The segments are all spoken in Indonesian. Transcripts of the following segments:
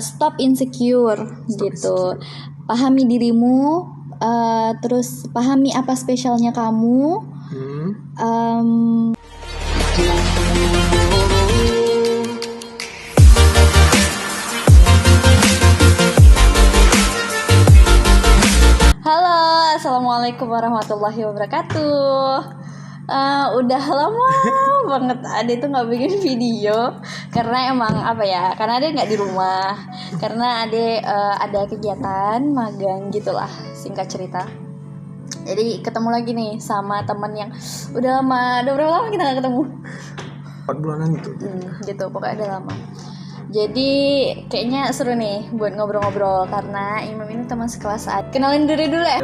stop insecure gitu. Pahami dirimu, terus pahami apa spesialnya kamu. Halo, assalamualaikum warahmatullahi wabarakatuh. Udah lama banget Ade tuh nggak bikin video karena emang karena Ade nggak di rumah, karena Ade ada kegiatan magang gitulah, singkat cerita. Jadi ketemu lagi nih sama temen yang udah berapa lama kita nggak ketemu? 4 bulanan gitu. Gitu pokoknya udah lama. Jadi kayaknya seru nih buat ngobrol-ngobrol karena Imam ini teman sekelas Ade. Kenalin diri dulu ya.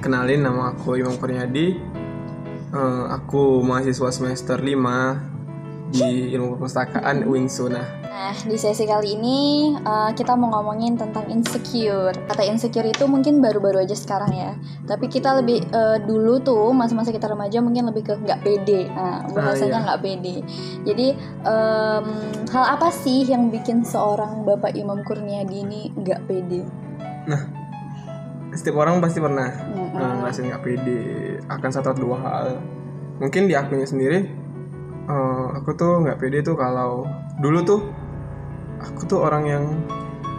Kenalin, nama aku Imam Kurniadi. Aku mahasiswa semester 5 di Ilmu Perpustakaan UIN Sunnah. Nah, di sesi kali ini kita mau ngomongin tentang insecure. Kata insecure itu mungkin baru-baru aja sekarang ya. Tapi kita lebih dulu tuh masa-masa kita remaja mungkin lebih ke nggak pede. Nah, bahasanya nggak pede. Jadi hal apa sih yang bikin seorang Bapak Imam Kurniadi ini nggak pede? Nah, setiap orang pasti pernah ngerasain nggak pede akan satu atau dua hal. Mungkin di akunya sendiri, aku tuh nggak pede tuh kalau dulu tuh aku tuh orang yang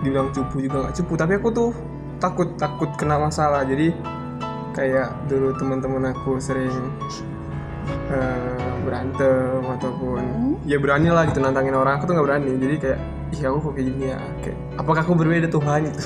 dibilang cupu juga nggak cupu, tapi aku tuh takut kena masalah. Jadi kayak dulu teman-teman aku sering berantem ataupun ya berani lah gitu nantangin orang, aku tuh nggak berani. Jadi kayak aku kok kayak gini ya, kayak apakah aku berbeda Tuhan gitu.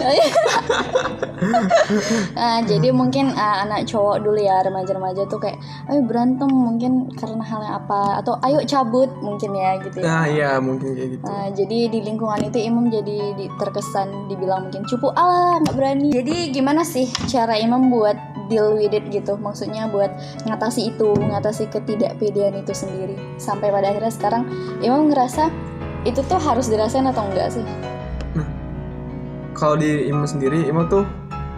Jadi mungkin anak cowok dulu ya, remaja-remaja tuh kayak ayo berantem mungkin karena hal yang apa, atau ayo cabut mungkin ya gitu ya. Nah iya mungkin kayak gitu. Jadi di lingkungan itu Imam jadi terkesan dibilang mungkin cupu, nggak berani. Jadi gimana sih cara Imam buat deal with it gitu, maksudnya buat ngatasi ketidakpedean itu sendiri, sampai pada akhirnya sekarang Imam ngerasa itu tuh harus dirasain atau enggak sih? Nah, kalau di Imam sendiri, Imam tuh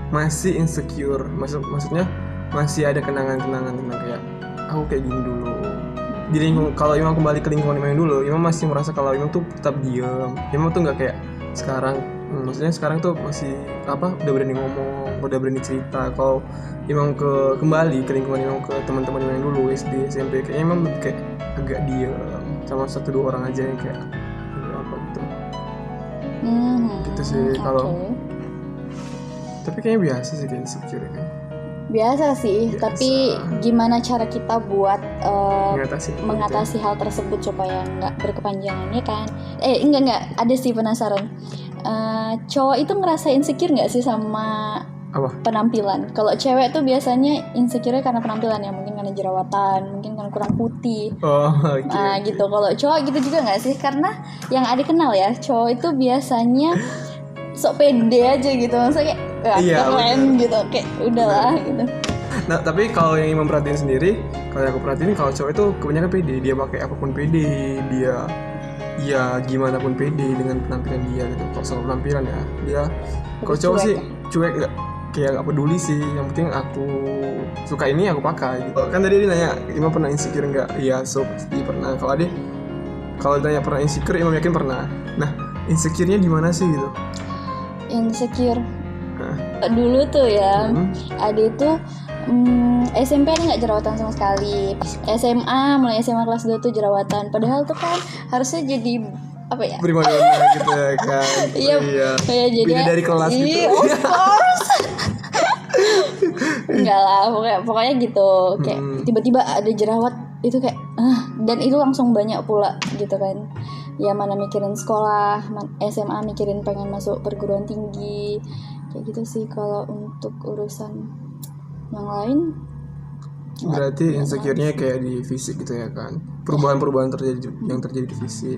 masih insecure, maksudnya masih ada kenangan-kenangan tentang kayak aku kayak gini dulu. Di lingkungan, kalau Imam kembali ke lingkungan Imam yang dulu, Imam masih merasa kalau Imam tuh tetap diam. Imam tuh nggak kayak sekarang. Maksudnya sekarang tuh masih udah berani ngomong, udah berani cerita. Kalau Imam kembali ke lingkungan Imam, ke teman-teman Imam yang dulu SD, SMP, kayaknya Imam kayak agak diam sama 1-2 orang aja yang kayak gitu sih. Kalau tapi kayaknya biasa sih kayak insecure kan. Biasa sih, tapi gimana cara kita buat mengatasi hal tersebut supaya nggak berkepanjangan ya kan? Enggak, ada sih penasaran. Cowok itu ngerasa insecure nggak sih sama penampilan? Kalau cewek tuh biasanya insecure karena penampilan ya, mungkin karena jerawatan, mungkin karena kurang putih. Gitu. Kalau cowok gitu juga nggak sih? Karena yang Ade kenal ya, cowok itu biasanya sok pede aja gitu, maksudnya kayak keren gitu, kayak udahlah gitu. Nah tapi kalau yang Imam perhatiin sendiri, kalau aku perhatiin kalau cowok itu kebanyakan pede, dia pakai apapun pede, dia gimana pun pede dengan penampilan dia gitu. Kalau soal penampilan ya, dia kalau cowok sih cuek, nggak peduli sih, yang penting aku suka ini aku pakai gitu. Kan tadi dia nanya Imam pernah insecure nggak? Iya, pasti pernah. Kalau ditanya pernah insecure, Imam yakin pernah. Nah, insecure-nya di mana sih gitu? Insecure dulu tuh ya, Ade tuh SMP nggak jerawatan sama sekali. Mulai SMA kelas 2 tuh jerawatan. Padahal tuh kan harusnya jadi primadona gitu ya kan. Iya. Jadi beda dari kelas gitu. Of course. Enggak lah, pokoknya gitu. Kayak tiba-tiba ada jerawat itu kayak dan itu langsung banyak pula gitu kan. Ya mana mikirin sekolah, SMA mikirin pengen masuk perguruan tinggi, kayak gitu sih. Kalau untuk urusan yang lain berarti insecure-nya kayak di fisik gitu ya kan, perubahan-perubahan yang terjadi di fisik.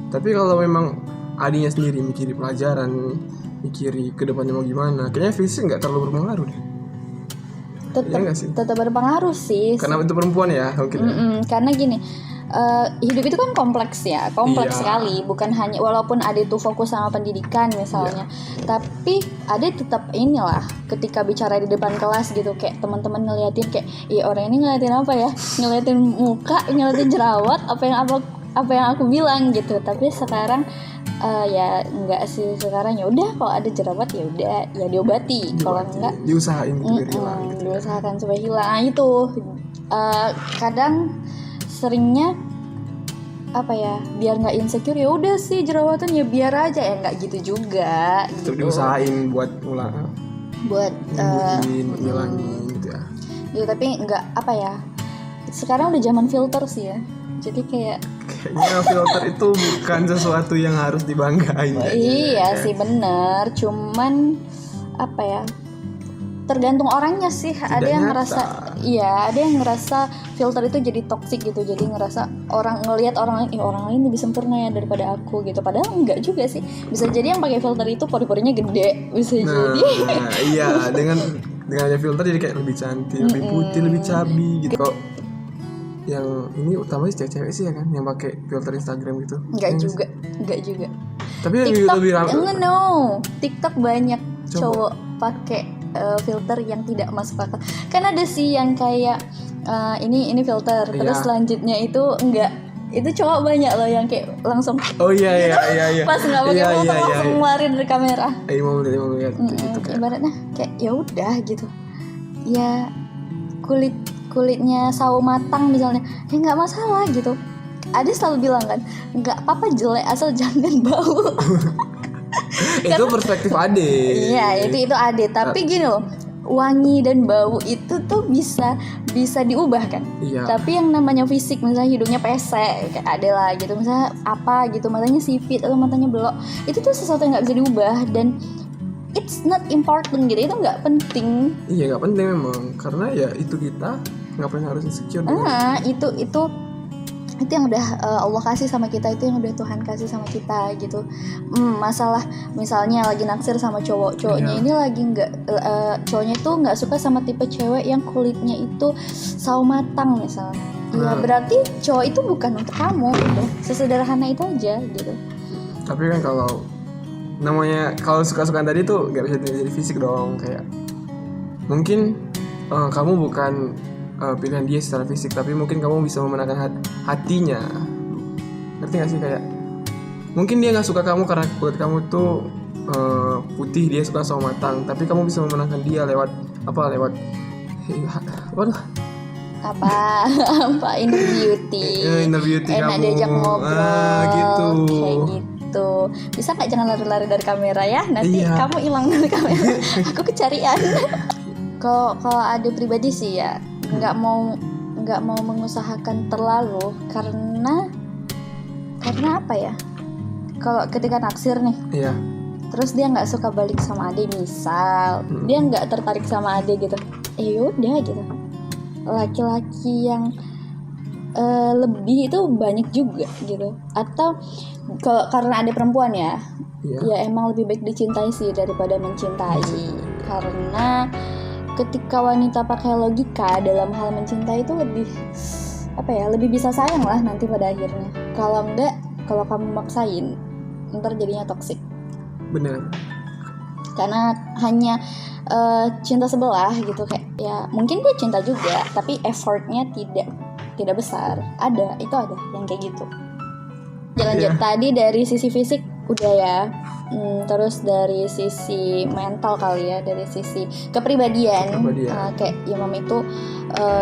Tapi kalau memang Adinya sendiri mikiri pelajaran, mikiri kedepannya mau gimana, kayaknya fisik nggak terlalu berpengaruh deh. Tetap berpengaruh sih karena itu perempuan ya mungkin. Karena gini, hidup itu kan kompleks sekali, bukan hanya, walaupun Ade tuh fokus sama pendidikan misalnya, tapi Ade tetap ketika bicara di depan kelas gitu, kayak teman-teman ngeliatin kayak orang ini ngeliatin apa ya, ngeliatin muka, ngeliatin jerawat, apa yang aku bilang gitu. Tapi sekarang Ya enggak sih, sekarang ya udah kalau ada jerawat ya udah ya diobati, kalau enggak diusahain biar hilang gitu. Diusahakan supaya hilang. Itu kadang seringnya apa ya, biar nggak insecure ya udah sih jerawatan ya biar aja, ya nggak gitu juga gitu. Diusahain buat ngilangin gitu ya. Ya tapi nggak apa ya, sekarang udah zaman filter sih ya, jadi kayaknya filter itu bukan sesuatu yang harus dibanggain. Iya sih bener, cuman apa ya, tergantung orangnya sih. Ada yang ngerasa, iya ada yang ngerasa filter itu jadi toksik gitu, jadi ngerasa ngelihat orang lain lebih sempurna ya daripada aku gitu, padahal enggak juga sih. Bisa jadi yang pakai filter itu pori-porinya gede, bisa jadi. Iya, dengan ada filter jadi kayak lebih cantik, lebih putih, lebih cabi gitu. Kok yang ini utamanya cewek-cewek sih ya kan, yang pakai filter Instagram gitu. Enggak juga. Tapi lebih ramai. TikTok banyak cowok pakai filter yang tidak masuk akal. Kan ada sih yang kayak ini filter, terus selanjutnya itu enggak. Itu cowok banyak loh yang kayak langsung iya. pas nggak pakai filter langsung ngeluarin dari kamera. Mau lihat gitu kan. Ibaratnya kayak ya udah gitu. Ya kulitnya sawo matang misalnya, ya nggak masalah gitu. Ade selalu bilang kan, nggak apa-apa jelek asal jangan bau. Itu perspektif Ade. Iya, itu Ade. Tapi gini loh, wangi dan bau itu tuh bisa diubah kan. Iya. Tapi yang namanya fisik, misalnya hidungnya pesek, kayak Ade lah gitu, misalnya apa gitu, matanya sipit atau matanya belok, itu tuh sesuatu yang nggak bisa diubah dan it's not important gitu. Itu nggak penting. Iya, nggak penting memang, karena ya itu kita ngapain harus insecure. Itu yang udah Allah kasih sama kita, itu yang udah Tuhan kasih sama kita gitu. Masalah misalnya lagi naksir sama cowoknya ini lagi cowoknya itu nggak suka sama tipe cewek yang kulitnya itu sawo matang misalnya. Ya berarti cowok itu bukan untuk kamu gitu. Sesederhana itu aja gitu. Tapi kan kalau suka-sukaan tadi tuh nggak bisa jadi fisik dong, kayak mungkin kamu bukan pilihan dia secara fisik, tapi mungkin kamu bisa memenangkan hatinya. Ngerti gak sih, kayak mungkin dia nggak suka kamu karena kulit kamu tuh putih, dia suka sawo matang, tapi kamu bisa memenangkan dia lewat inner beauty. Inner beauty enak kamu. Diajak ngobrol gitu. Kayak gitu. Bisa nggak jangan lari-lari dari kamera ya, nanti kamu hilang dari kamera. Aku kecarian. Kalau ada pribadi sih ya nggak mau mengusahakan terlalu, karena apa ya, kalau ketika naksir nih, terus dia nggak suka balik sama Ade misal, dia nggak tertarik sama Ade gitu, yaudah gitu. Laki-laki yang lebih itu banyak juga gitu. Atau karena Ade perempuan ya emang lebih baik dicintai sih daripada mencintai. Karena ketika wanita pakai logika dalam hal mencintai itu lebih bisa sayang lah nanti pada akhirnya. Kalau enggak, kalau kamu maksain, ntar jadinya toksik. Benar. Karena hanya cinta sebelah gitu, kayak ya mungkin dia cinta juga, tapi effortnya tidak besar. Ada yang kayak gitu. Lanjut tadi dari sisi fisik udah ya. Terus dari sisi mental kali ya, dari sisi kepribadian. Kayak Imam itu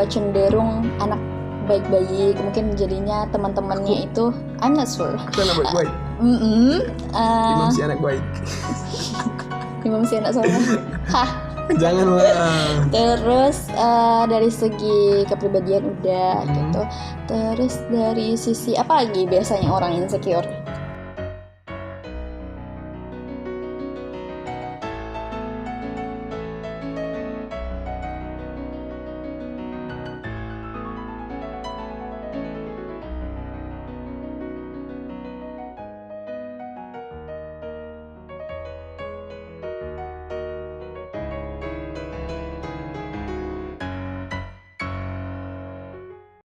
cenderung anak baik-baik, mungkin jadinya teman-temannya itu I'm not sure. Anak baik-baik. Imam si anak baik. Imam si anak soleh. Janganlah. Terus dari segi kepribadian udah gitu. Terus dari sisi apa lagi biasanya orang insecure?